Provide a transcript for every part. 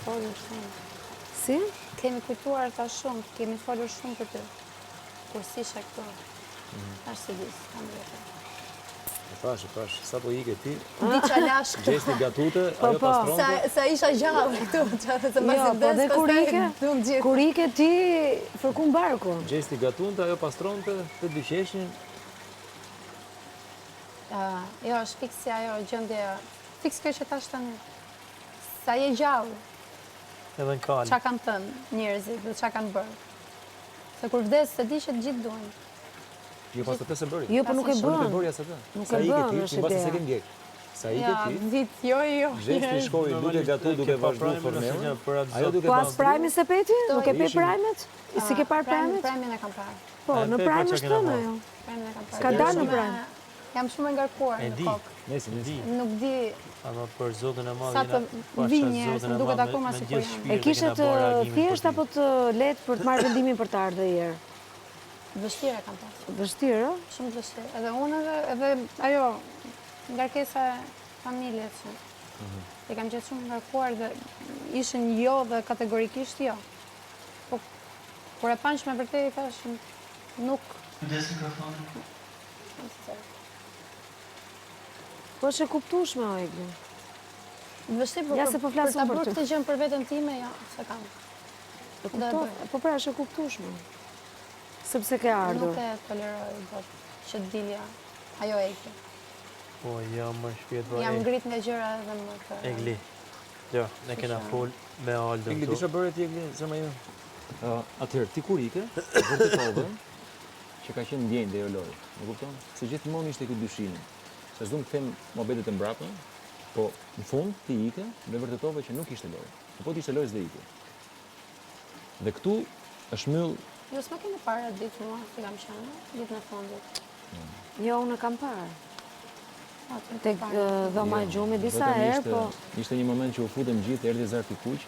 folur shumë. Si? Kemi kujtuar ta shumë, kemi folur shumë për ty. Kur s'isha këtu. Tash se dis, kam vetë. E thash, sa po ike ti, Di qa lash këtu. gjesti gatute, ajo pastronte. Sa isha gjallë këtu, se Jo, po dhe kur ike ti fërkun barku. Gjesti gatunte, ajo pastronte, të dyqeshin. Jo, është fiks si ajo gjëndje, fiks kjo që tash tani. Sa je gjallë, Edhe në kalë. qa kanë thënë njerëzit dhe qa kanë bërë. Se kur vdes, se di që të gjithë duhen. Jo, pas të të se bëri. Jo, po nuk e Nuk e bën. bëri asë të. Nuk Sa e ike bën, ti, është ti basta se ideja. ke ndjek. Sa ike Ja, ti, dit, jo. gjesti shkoi duke gatu, duke vazhdu fornelën. Ajo duke Po as prajmi se peti? Nuk e pe ishin- prajmet? Si ke parë prajmet? Prajmin e kam parë. Po, në pe, prajm pa, është qa kena tënë marrë? ajo. Prajmin e kam parë. S'ka dalë në Shumë- prajm. Jam shumë e ngarkuar E në di. kokë. Nesi. Nuk di, Ama për Zotin e Madh. Sa të vi njerëz, më duket akoma si kur janë. E kishe të thjesht apo të lehtë për të marrë vendimin për të ardhur herë? Vështirë e kam pasur. Vështirë, ë? Shumë të vështirë. Edhe unë edhe ajo, ngarkesa e familjes që e kam qenë shumë ngarkuar dhe ishin jo dhe kategorikisht jo. Po, kur e panç me vërtet i thash, nuk... Po është e kuptueshme o Egli. Vështirë, Ja se po flasim ta për bërë ty. këtë gjën për veten time, jo, se kam. Po pra është e kuptueshme. Sepse ke ardhur. Nuk e toleroj dot që dilja, ajo eke. Po, jo, më shpjet Jam ngrit nga gjëra edhe më të... Egli. Jo, ne kena fol me Aldën Egli, këtu. disha bërë ti, Egli, zëma jo. Atëherë, ti kur ike, vërtetove që ka qenë ndjenjë dhe jo lojë. Më kupton? Se gjithmonë ishte këtë dyshimi. Se s'du më të them mohabetet e mbrapme, po në fund ti ike dhe vërtetove që nuk ishte lojë. Po ti ishte lojë s'de ike. Dhe këtu është mbyll. Jo, s'ma keni parë atë ditë mua, si kam qenë, ditën e fundit. Jo, unë e kam parë. Atë Tek dhoma e gjumit disa Vetëm herë, po... Ishte një moment që u futëm gjithë, erdhi Zarti Kuq,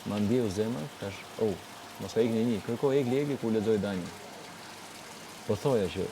ma ndjeu zemër, thash, mos ka ikni një, kërkoj Egli kur lexoj Danjë. Po thoja që